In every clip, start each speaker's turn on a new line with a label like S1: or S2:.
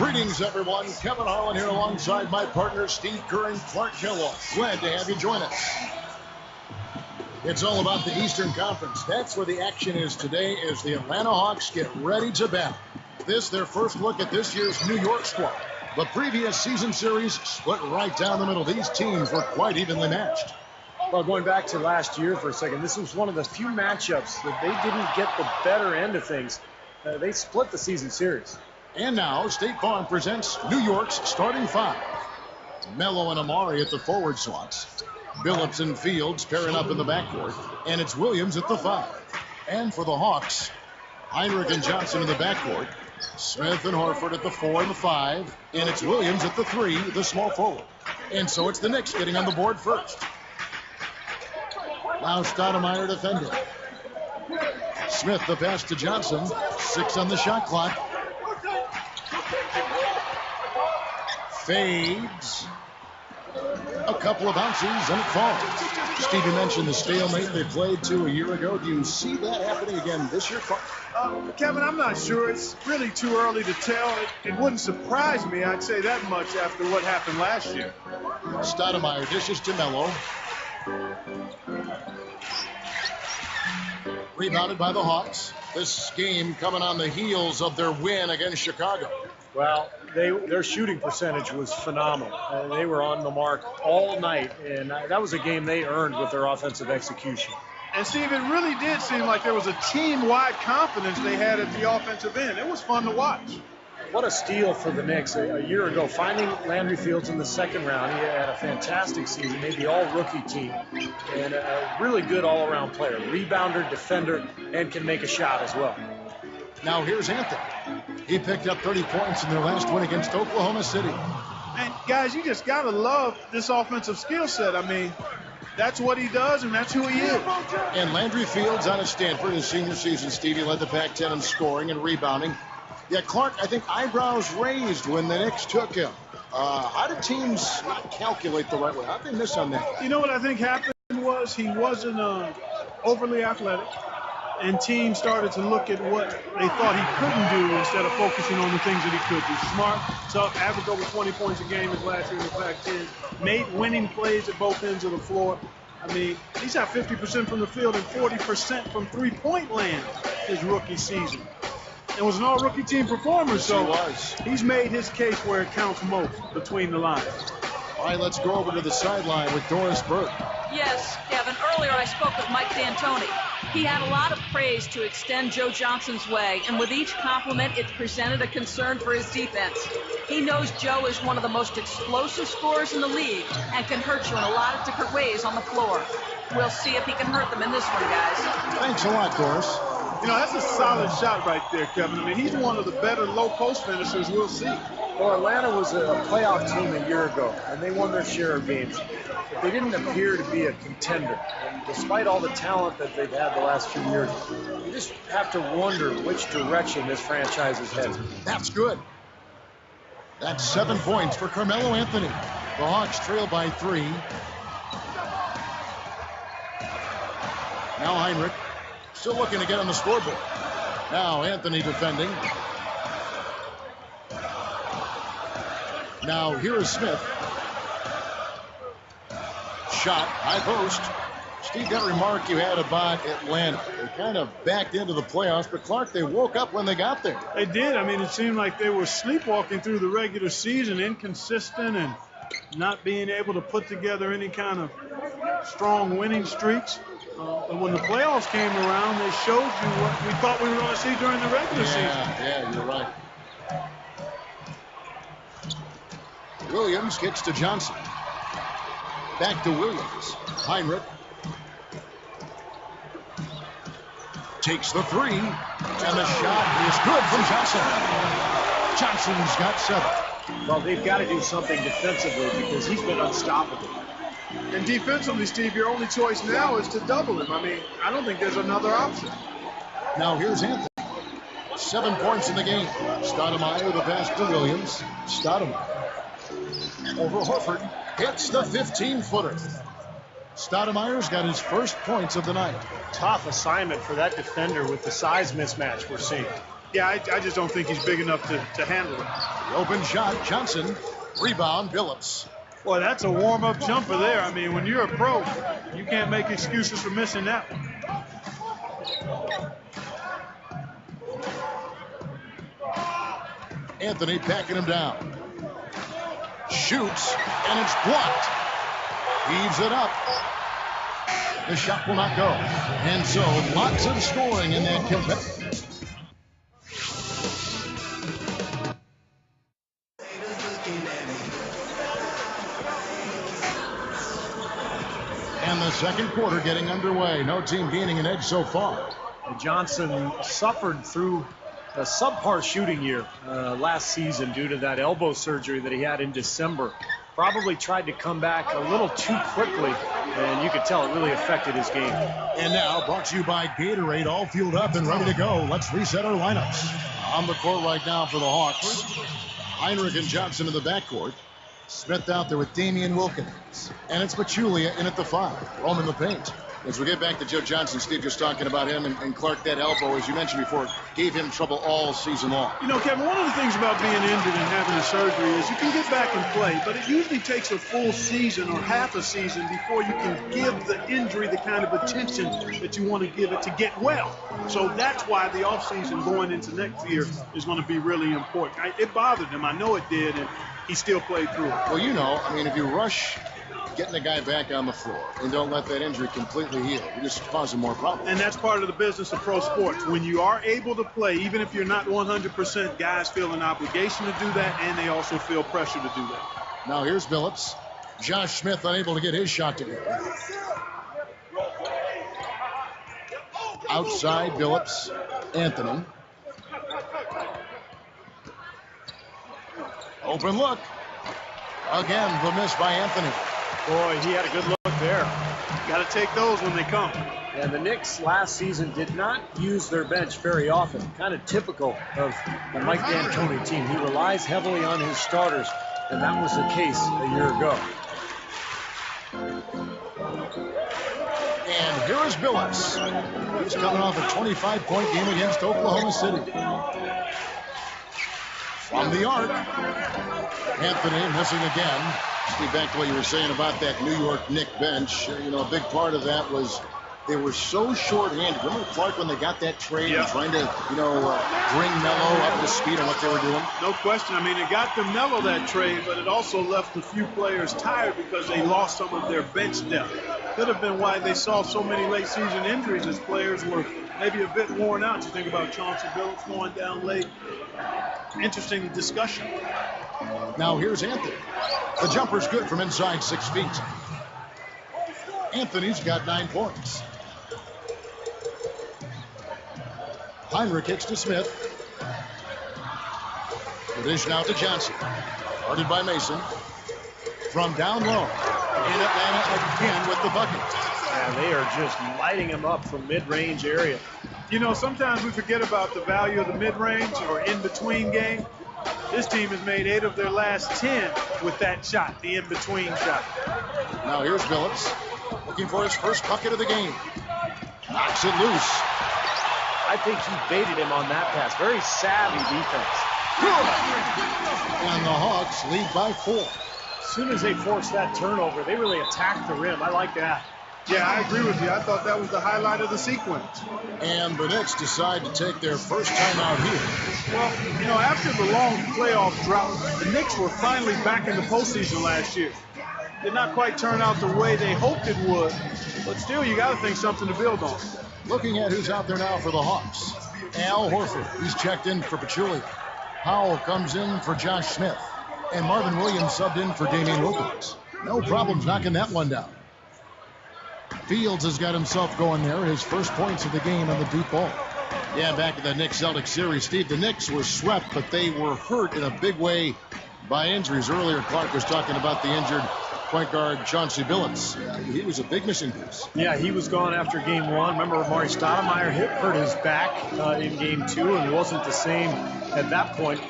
S1: Greetings, everyone. Kevin Harlan here alongside my partner, Steve Kerr and Clark Kellogg. Glad to have you join us. It's all about the Eastern Conference. That's where the action is today as the Atlanta Hawks get ready to battle. This, their first look at this year's New York squad. The previous season series split right down the middle. These teams were quite evenly matched.
S2: Well, going back to last year for a second, this was one of the few matchups that they didn't get the better end of things. They split the season series.
S1: And now, State Farm presents New York's starting five. Melo and Amari at the forward slots. Billups and Fields pairing up in the backcourt. And it's Williams at the 5. And for the Hawks, Heinrich and Johnson in the backcourt. Smith and Horford at the 4 and the 5. And it's Williams at the 3, the small forward. And so it's the Knicks getting on the board first. Now Stoudemire defending. Smith the pass to Johnson. 6 on the shot clock. Fades. A couple of bounces and it falls. Steve, you mentioned the stalemate they played to a year ago. Do you see that happening again this year?
S3: Kevin, I'm not sure. It's really too early to tell. It wouldn't surprise me, I'd say that much, after what happened last year.
S1: Stoudemire dishes to Melo. Rebounded by the Hawks. This game coming on the heels of their win against Chicago.
S2: Well, their shooting percentage was phenomenal. They were on the mark all night, and that was a game they earned with their offensive execution.
S3: And, Steve, it really did seem like there was a team-wide confidence they had at the offensive end. It was fun to watch.
S2: What a steal for the Knicks a year ago, finding Landry Fields in the second round. He had a fantastic season, maybe all-rookie team, and a really good all-around player, rebounder, defender, and can make a shot as well.
S1: Now here's Anthony. He picked up 30 points in their last win against Oklahoma City.
S3: And, guys, you just got to love this offensive skill set. I mean, that's what he does, and that's who he is.
S1: And Landry Fields out of Stanford, his senior season, Stevie led the Pac-10 in scoring and rebounding. Yeah, Clark, I think eyebrows raised when the Knicks took him. How did teams not calculate the right way? How did they miss on that?
S3: You know what I think happened was he wasn't overly athletic, and teams started to look at what they thought he couldn't do instead of focusing on the things that he could do. Smart, tough, averaged over 20 points a game his last year in the Pac-10, made winning plays at both ends of the floor. I mean, he's had 50% from the field and 40% from three-point land his rookie season. It was an all-rookie team performer, so he's made his case where it counts most between the lines.
S1: All right, let's go over to the sideline with Doris Burke.
S4: Yes, Kevin. Earlier I spoke with Mike D'Antoni. He had a lot of praise to extend Joe Johnson's way, and with each compliment, it presented a concern for his defense. He knows Joe is one of the most explosive scorers in the league and can hurt you in a lot of different ways on the floor. We'll see if he can hurt them in this one, guys.
S1: Thanks a lot, Doris.
S3: You know, that's a solid shot right there, Kevin. I mean, he's one of the better low-post finishers we'll see.
S2: Well, Atlanta was a playoff team a year ago, and they won their share of games. But they didn't appear to be a contender. And despite all the talent that they've had the last few years, you just have to wonder which direction this franchise is headed.
S1: That's good. That's 7 points for Carmelo Anthony. The Hawks trail by 3. Now Heinrich. Still looking to get on the scoreboard. Now Anthony defending. Now here is Smith. Shot, high post. Steve, that remark you had about Atlanta. They kind of backed into the playoffs, but Clark, they woke up when they got there.
S3: They did. I mean, it seemed like they were sleepwalking through the regular season, inconsistent and not being able to put together any kind of strong winning streaks. And when the playoffs came around, they showed you what we thought we were going to see during the regular season.
S1: Yeah, you're right. Williams kicks to Johnson. Back to Williams. Heinrich. Takes the 3. And the shot is good from Johnson. Johnson's got 7.
S2: Well, they've got to do something defensively because he's been unstoppable.
S3: And defensively, Steve, your only choice now is to double him. I mean, I don't think there's another option.
S1: Now here's Anthony. 7 points in the game. Stoudemire with a pass to Williams. Stoudemire over Horford. Hits the 15-footer. Stoudemire's got his first points of the night.
S2: Tough assignment for that defender with the size mismatch we're seeing.
S3: Yeah, I just don't think he's big enough to handle it.
S1: The open shot, Johnson. Rebound, Billups.
S3: Boy, that's a warm-up jumper there. I mean, when you're a pro, you can't make excuses for missing that one.
S1: Anthony backing him down. Shoots, and it's blocked. Heaves it up. The shot will not go. And so, lots of scoring in that contest. And the second quarter getting underway. No team gaining an edge so far.
S2: Johnson suffered through a subpar shooting year last season due to that elbow surgery that he had in December. Probably tried to come back a little too quickly, and you could tell it really affected his game.
S1: And now, brought to you by Gatorade, all fueled up and ready to go. Let's reset our lineups. On the court right now for the Hawks. Heinrich and Johnson in the backcourt. Smith out there with Damian Wilkins. And it's Pachulia in at the 5. Roman the paint. As we get back to Joe Johnson, Steve just talking about him and Clark, that elbow, as you mentioned before, gave him trouble all season long.
S3: You know, Kevin, one of the things about being injured and having a surgery is you can get back and play, but it usually takes a full season or half a season before you can give the injury the kind of attention that you want to give it to get well. So that's why the offseason going into next year is going to be really important. It bothered him. I know it did, and he still played through it.
S1: Well, you know, I mean, if you rush getting the guy back on the floor and don't let that injury completely heal, you just cause him more problems.
S3: And that's part of the business of pro sports. When you are able to play, even if you're not 100%, guys feel an obligation to do that, and they also feel pressure to do that.
S1: Now here's Billups. Josh Smith unable to get his shot to go. Outside, Billups. Anthony. Open look. Again, the miss by Anthony.
S2: Boy, he had a good look there.
S3: Got to take those when they come.
S2: And the Knicks last season did not use their bench very often. Kind of typical of the Mike D'Antoni team. He relies heavily on his starters, and that was the case a year ago.
S1: And here is Billups. He's coming off a 25-point game against Oklahoma City. From the arc, Anthony missing again. Steve, back to what you were saying about that New York Knicks bench. You know, a big part of that was they were so short-handed. Remember Clark when they got that trade and trying to, you know, bring Melo up to speed on what they were doing?
S3: No question. I mean, it got them Melo that trade, but it also left a few players tired because they lost some of their bench depth. Could have been why they saw so many late-season injuries as players were maybe a bit worn out. You think about Chauncey Billups going down late. Interesting discussion.
S1: Now here's Anthony. The jumper's good from inside 6 feet. Anthony's got 9 points. Heinrich kicks to Smith. The dish now to Johnson. Guarded by Mason. From down low. And Atlanta again with the bucket.
S2: Yeah, they are just lighting him up from mid-range area.
S3: You know, sometimes we forget about the value of the mid-range or in-between game. This team has made 8 of their last 10 with that shot, the in-between shot.
S1: Now here's Billups looking for his first bucket of the game. Knocks it loose.
S2: I think he baited him on that pass. Very savvy defense.
S1: And the Hawks lead by 4.
S2: As soon as they force that turnover, they really attack the rim. I like that.
S3: Yeah, I agree with you. I thought that was the highlight of the sequence.
S1: And the Knicks decide to take their first time out here.
S3: Well, you know, after the long playoff drought, the Knicks were finally back in the postseason last year. Did not quite turn out the way they hoped it would, but still, you got to think something to build on.
S1: Looking at who's out there now for the Hawks. Al Horford, he's checked in for Pachulia. Powell comes in for Josh Smith. And Marvin Williams subbed in for Damian Wilkins. No problems knocking that one down. Fields has got himself going there. His first points of the game on the deep ball. Yeah, back to the Knicks-Celtics series, Steve. The Knicks were swept, but they were hurt in a big way by injuries. Earlier, Clark was talking about the injured point guard Chauncey Billups. He was a big missing piece.
S2: Yeah, he was gone after game 1. Remember, Amari Stoudemire hurt his back in game 2 and wasn't the same at that point.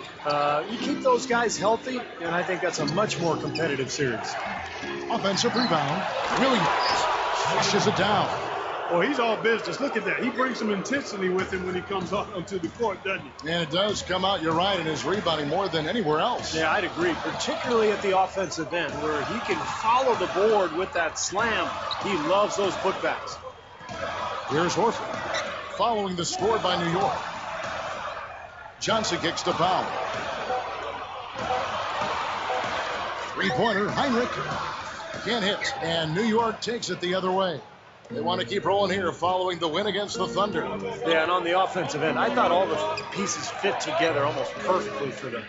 S2: You keep those guys healthy, and I think that's a much more competitive series.
S1: Offensive rebound. Williams flushes it down.
S3: Oh, he's all business. Look at that. He brings some intensity with him when he comes out onto the court, doesn't he?
S1: And it does come out, you're right, in his rebounding more than anywhere else.
S2: Yeah, I'd agree, particularly at the offensive end where he can follow the board with that slam. He loves those putbacks.
S1: Here's Horford following the score by New York. Johnson kicks to Powell. Three-pointer, Heinrich. Can't hit, and New York takes it the other way. They want to keep rolling here following the win against the Thunder.
S2: Yeah, and on the offensive end, I thought all the pieces fit together almost perfectly for them.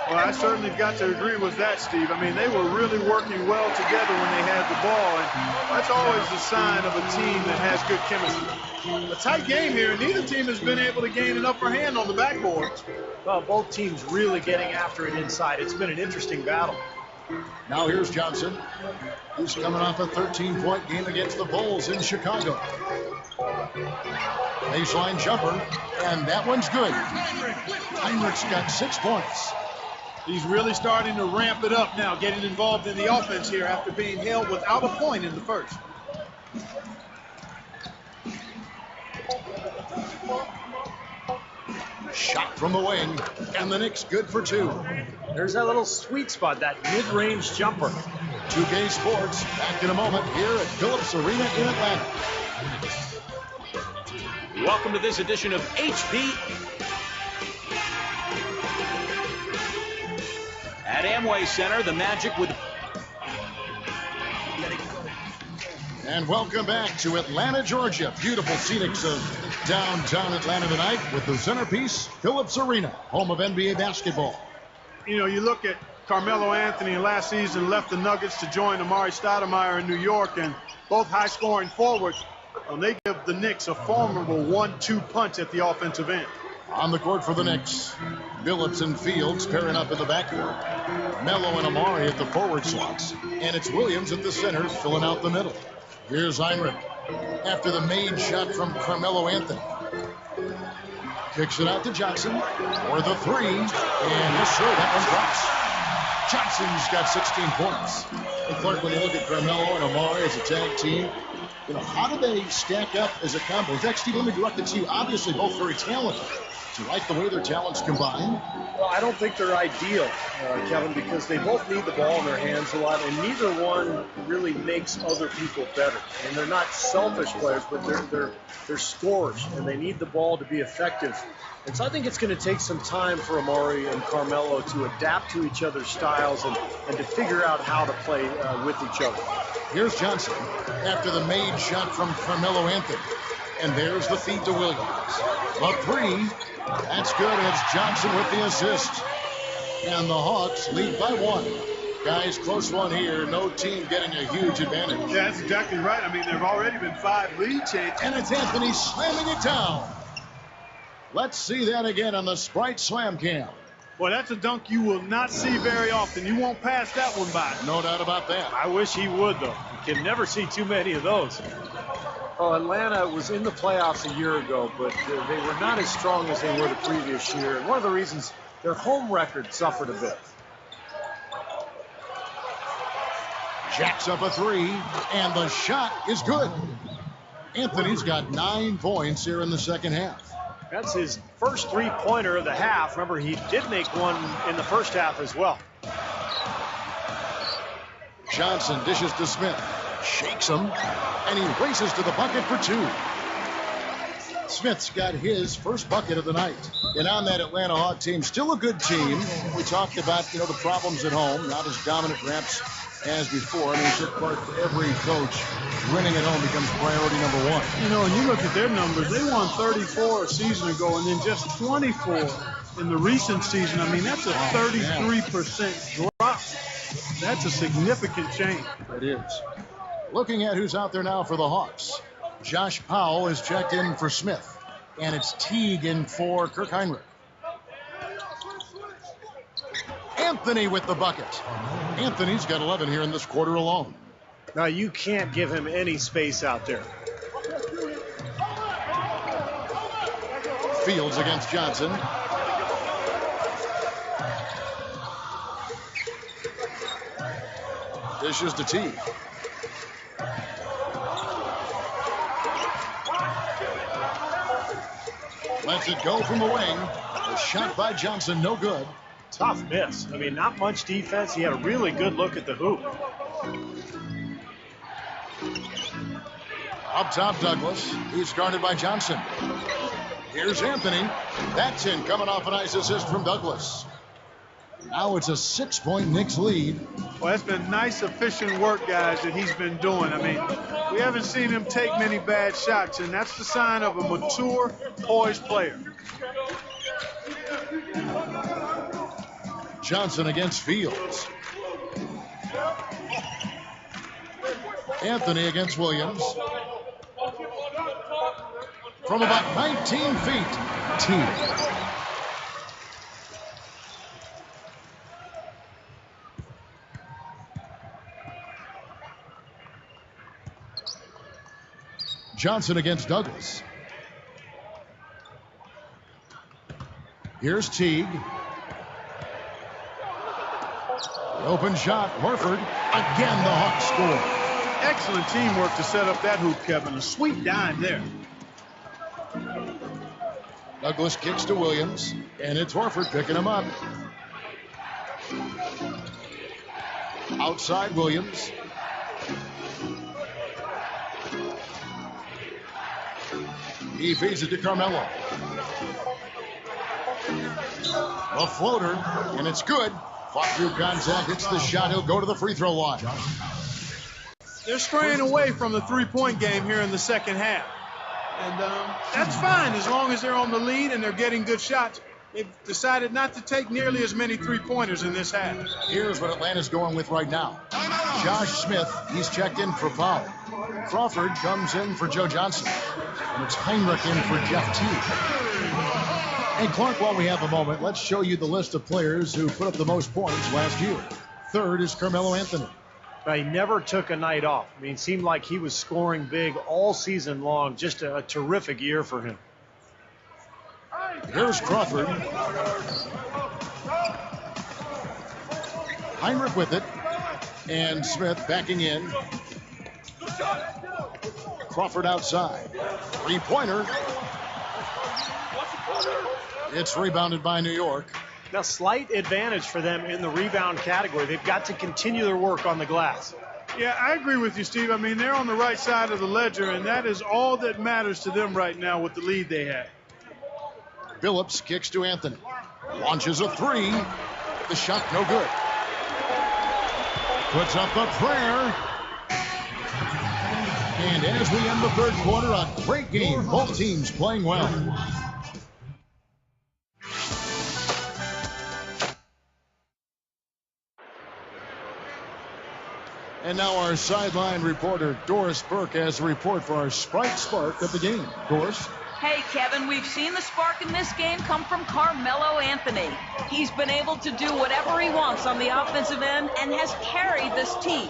S3: Well, I certainly got to agree with that, Steve. I mean, they were really working well together when they had the ball, and that's always the sign of a team that has good chemistry. A tight game here, and neither team has been able to gain an upper hand on the backboard.
S2: Well, both teams really getting after it inside. It's been an interesting battle.
S1: Now here's Johnson, who's coming off a 13-point game against the Bulls in Chicago. Baseline jumper, and that one's good. Heinrich's got 6 points.
S3: He's really starting to ramp it up now, getting involved in the offense here after being held without a point in the first.
S1: Shot from the wing, and the Knicks good for 2.
S2: There's that little sweet spot, that mid-range jumper.
S1: 2K Sports, back in a moment here at Phillips Arena in Atlanta.
S5: Welcome to this edition of HP at Amway Center. The Magic with...
S1: And welcome back to Atlanta, Georgia. Beautiful scenics of downtown Atlanta tonight with the centerpiece, Phillips Arena, home of NBA basketball.
S3: You know, you look at Carmelo Anthony last season left the Nuggets to join Amari Stoudemire in New York, and both high-scoring forwards. They give the Knicks a formidable 1-2 punch at the offensive end.
S1: On the court for the Knicks, Billups and Fields pairing up in the backcourt. Melo and Amari at the forward slots, and it's Williams at the center filling out the middle. Here's Heinrich after the made shot from Carmelo Anthony. Kicks it out to Johnson for the 3, and yes, sir, that one drops. Johnson's got 16 points. And Clark, when you look at Carmelo and Amari as a tag team, you know, how do they stack up as a combo? In fact, Steve, let me direct it to you. Obviously, both very talented. Do you like the way their talents combine?
S2: Well, I don't think they're ideal, Kevin, because they both need the ball in their hands a lot, and neither one really makes other people better. And they're not selfish players, but they're scorers, and they need the ball to be effective. And so I think it's going to take some time for Amari and Carmelo to adapt to each other's styles and to figure out how to play with each other.
S1: Here's Johnson after the made shot from Carmelo Anthony. And there's the feed to Williams. A 3. That's good. It's Johnson with the assist. And the Hawks lead by 1. Guys, close one here. No team getting a huge advantage.
S3: Yeah, that's exactly right. I mean, there have already been 5 lead changes.
S1: And it's Anthony slamming it down. Let's see that again on the Sprite Slam Cam.
S3: Well, that's a dunk you will not see very often. You won't pass that one by.
S1: No doubt about that.
S2: I wish he would, though. You can never see too many of those. Oh, Atlanta was in the playoffs a year ago, but they were not as strong as they were the previous year. And one of the reasons their home record suffered a bit.
S1: Jacks up a 3, and the shot is good. Anthony's got 9 points here in the second half.
S2: That's his first three-pointer of the half. Remember, he did make one in the first half as well.
S1: Johnson dishes to Smith, shakes him, and he races to the bucket for 2. Smith's got his first bucket of the night. And on that Atlanta Hawk team, still a good team. We talked about, the problems at home, not as dominant perhaps as before. I mean, it's part for every coach. Winning at home becomes priority number 1.
S3: You know, when you look at their numbers, they won 34 a season ago and then just 24 in the recent season. I mean, that's a 33% drop. That's a significant change.
S1: It is. Looking at who's out there now for the Hawks. Josh Powell is checked in for Smith, and it's Teague in for Kirk Heinrich. Anthony with the bucket. Anthony's got 11 here in this quarter alone.
S2: Now, you can't give him any space out there.
S1: Fields against Johnson. Dishes to Teague. Lets it go from the wing. A shot by Johnson, no good.
S2: Tough miss. I mean, not much defense. He had a really good look at the hoop.
S1: Up top, Douglas. He's guarded by Johnson. Here's Anthony. That's in, coming off a nice assist from Douglas. Now it's a 6-point Knicks lead.
S3: Well, that's been nice, efficient work, guys, that he's been doing. I mean, we haven't seen him take many bad shots, and that's the sign of a mature, poised player.
S1: Johnson against Fields. Anthony against Williams. From about 19 feet, Teague. Johnson against Douglas. Here's Teague. The open shot, Horford. Again, the Hawks score.
S3: Excellent teamwork to set up that hoop, Kevin. A sweet dime there.
S1: Douglas kicks to Williams, and it's Horford picking him up. Outside Williams. He feeds it to Carmelo. A floater, and it's good. Fought through contact, hits the shot. He'll go to the free throw line.
S3: They're straying away from the three-point game here in the second half. And that's fine as long as they're on the lead and they're getting good shots. They've decided not to take nearly as many three-pointers in this half.
S1: Here's what Atlanta's going with right now. Josh Smith, he's checked in for foul. Crawford comes in for Joe Johnson. And it's Heinrich in for Jeff Teague. Hey, Clark, while we have a moment, let's show you the list of players who put up the most points last year. Third is Carmelo Anthony.
S2: He never took a night off. I mean, it seemed like he was scoring big all season long. Just a terrific year for him.
S1: Here's Crawford. Heinrich with it. And Smith backing in. Crawford outside. Three-pointer. It's rebounded by New York.
S2: Now, slight advantage for them in the rebound category. They've got to continue their work on the glass.
S3: Yeah, I agree with you, Steve. I mean, they're on the right side of the ledger, and that is all that matters to them right now with the lead they have.
S1: Billups kicks to Anthony. Launches a three. The shot no good. Puts up a prayer. And as we end the third quarter, a great game. Both teams playing well. And now our sideline reporter, Doris Burke, has a report for our Sprite Spark of the game. Doris?
S4: Hey, Kevin, we've seen the spark in this game come from Carmelo Anthony. He's been able to do whatever he wants on the offensive end and has carried this team.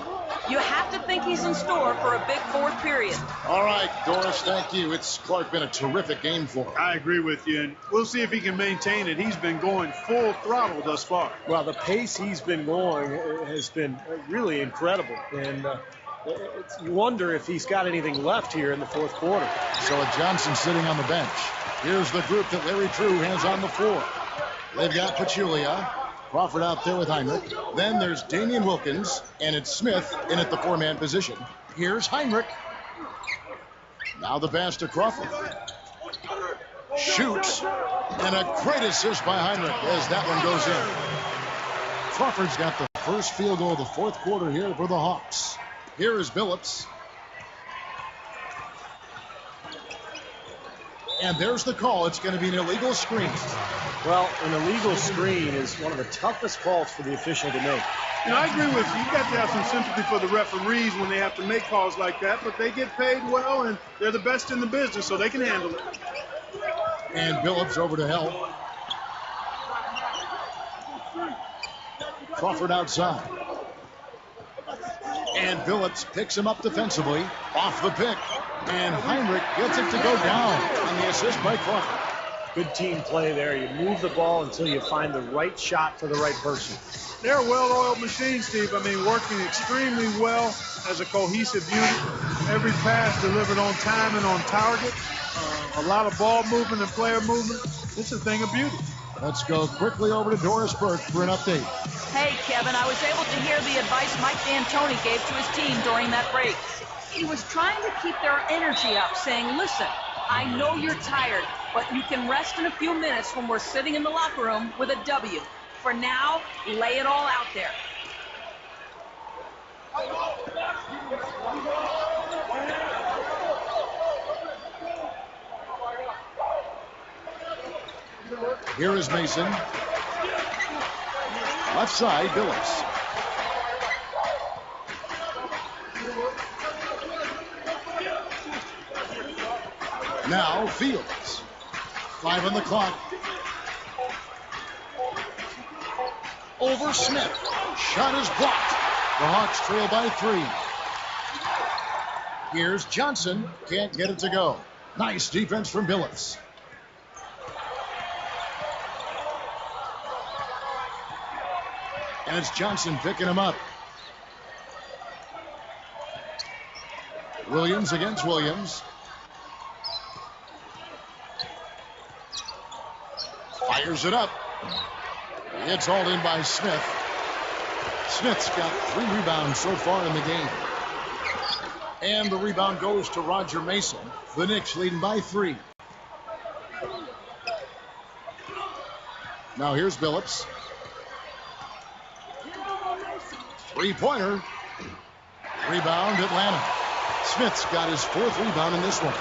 S4: You have to think he's in store for a big fourth period.
S1: All right, Doris, thank you. It's, Clark, been a terrific game for him.
S3: I agree with you, and we'll see if he can maintain it. He's been going full throttle thus far.
S2: Well, the pace he's been going has been really incredible, and you wonder if he's got anything left here in the fourth quarter.
S1: So Johnson sitting on the bench. Here's the group that Larry True has on the floor. They've got Pachulia. Crawford out there with Heinrich. Then there's Damian Wilkins, and it's Smith in at the four-man position. Here's Heinrich. Now the pass to Crawford. Shoots, and a great assist by Heinrich as that one goes in. Crawford's got the first field goal of the fourth quarter here for the Hawks. Here is Billups. And there's the call. It's going to be an illegal screen.
S2: Well, an illegal screen is one of the toughest calls for the official to make.
S3: You know, I agree with you. You've got to have some sympathy for the referees when they have to make calls like that, but they get paid well, and they're the best in the business, so they can handle it.
S1: And Billups over to help. Crawford outside. And Billups picks him up defensively off the pick. And Heinrich gets it to go down on the assist by Crawford.
S2: Good team play there. You move the ball until you find the right shot for the right person.
S3: They're a well-oiled machine, Steve. I mean, working extremely well as a cohesive unit. Every pass delivered on time and on target. a lot of ball movement and player movement. It's a thing of beauty.
S1: Let's go quickly over to Doris Burke for an update.
S4: Hey, Kevin, I was able to hear the advice Mike D'Antoni gave to his team during that break. He was trying to keep their energy up, saying, listen, I know you're tired, but you can rest in a few minutes when we're sitting in the locker room with a W. For now, lay it all out there.
S1: Here is Mason. Left side, Billups. Now Fields. 5 on the clock. Over Smith. Shot is blocked. The Hawks trail by 3. Here's Johnson. Can't get it to go. Nice defense from Billups. And it's Johnson picking him up. Williams against Williams. Fires it up. It's hauled in by Smith. Smith's got 3 rebounds so far in the game. And the rebound goes to Roger Mason. The Knicks leading by 3. Now here's Billups. 3-pointer. Rebound, Atlanta. Smith's got his 4th rebound in this one.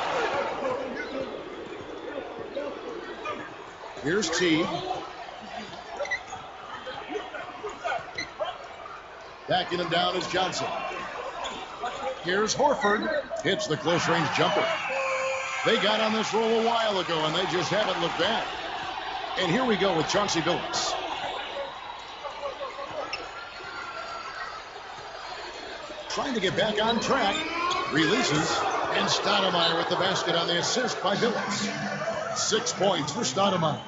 S1: Here's Teague. Backing him down is Johnson. Here's Horford. Hits the close-range jumper. They got on this roll a while ago, and they just haven't looked back. And here we go with Chauncey Billups. Trying to get back on track. Releases. And Stoudemire with the basket on the assist by Billups. 6 points for Stoudemire.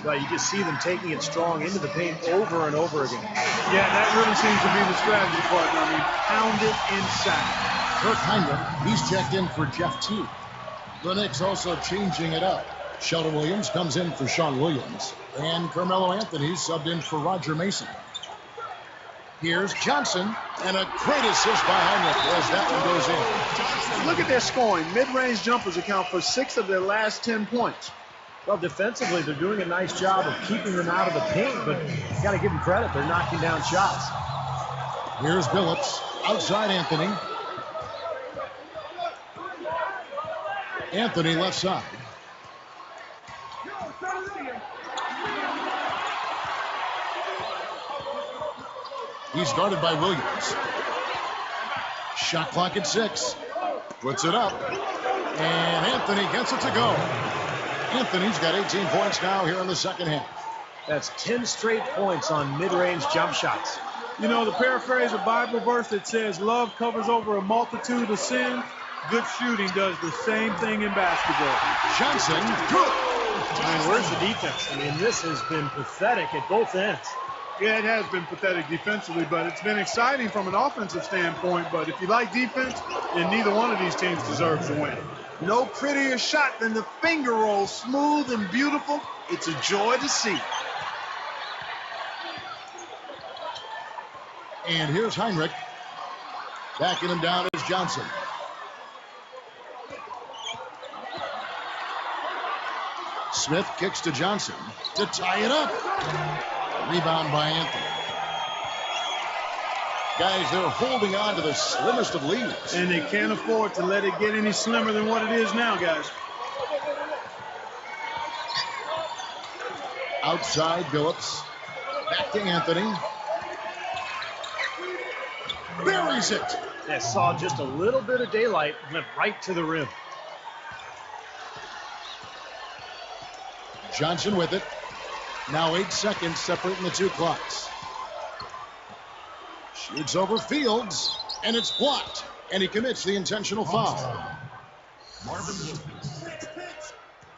S2: Well, you just see them taking it strong into the paint over and over again.
S3: Yeah, that really seems to be the strategy partner. I mean, pound it inside.
S1: Kirk Heinrich, he's checked in for Jeff Teague. The Knicks also changing it up. Sheldon Williams comes in for Sean Williams. And Carmelo Anthony subbed in for Roger Mason. Here's Johnson, and a great assist by Heinrich as that one goes in.
S3: Look at their scoring. Mid-range jumpers account for 6 of their last 10 points.
S2: Well, defensively, they're doing a nice job of keeping them out of the paint, but you got to give them credit. They're knocking down shots.
S1: Here's Billups. Outside Anthony. Anthony left side. He's guarded by Williams. Shot clock at 6. Puts it up. And Anthony gets it to go. Anthony's got 18 points now here in the second half.
S2: That's 10 straight points on mid-range jump shots.
S3: You know, to paraphrase a Bible verse that says love covers over a multitude of sin, good shooting does the same thing in basketball.
S1: Johnson, good.
S2: And where's the defense? I mean, this has been pathetic at both ends.
S3: Yeah, it has been pathetic defensively, but it's been exciting from an offensive standpoint. But if you like defense, then neither one of these teams deserves to win. No prettier shot than the finger roll, smooth and beautiful. It's a joy to see.
S1: And here's Heinrich. Backing him down is Johnson. Smith kicks to Johnson to tie it up. Rebound by Anthony. Guys, they're holding on to the slimmest of leads.
S3: And they can't afford to let it get any slimmer than what it is now, guys.
S1: Outside, Billups. Back to Anthony. Buries it.
S2: That saw just a little bit of daylight, went right to the rim.
S1: Johnson with it. Now 8 seconds separating the 2 clocks. Shoots over Fields, and it's blocked. And he commits the intentional foul.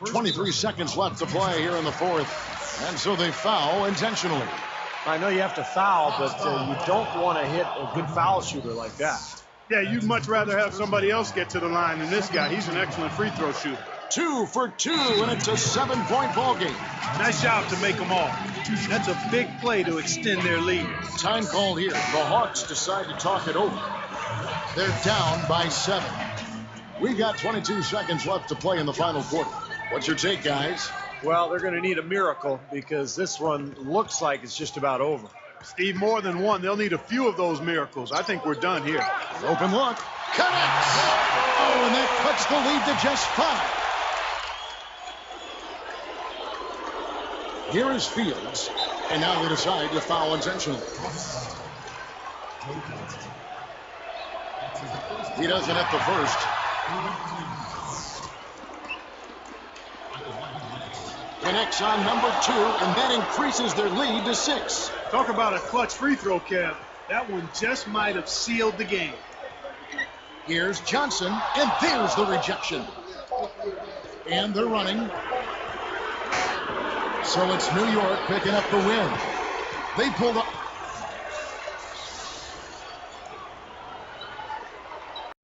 S1: 23 seconds left to play here in the 4th. And so they foul intentionally.
S2: I know you have to foul, but you don't want to hit a good foul shooter like that.
S3: Yeah, you'd much rather have somebody else get to the line than this guy. He's an excellent free throw shooter.
S1: 2 for 2, and it's a 7-point ball game.
S3: Nice job to make them all. That's a big play to extend their lead.
S1: Time called here. The Hawks decide to talk it over. They're down by 7. We got 22 seconds left to play in the final quarter. What's your take, guys?
S2: Well, they're going to need a miracle because this one looks like it's just about over.
S3: Steve, more than one. They'll need a few of those miracles. I think we're done here.
S1: Open look. Connects. Oh, and that cuts the lead to just 5. Here is Fields, and now they decide to foul intentionally. He does it at the first. Connects on number 2, and that increases their lead to 6.
S3: Talk about a clutch free throw, Kev. That one just might have sealed the game.
S1: Here's Johnson, and there's the rejection. And they're running. So it's New York picking up the win. They pulled up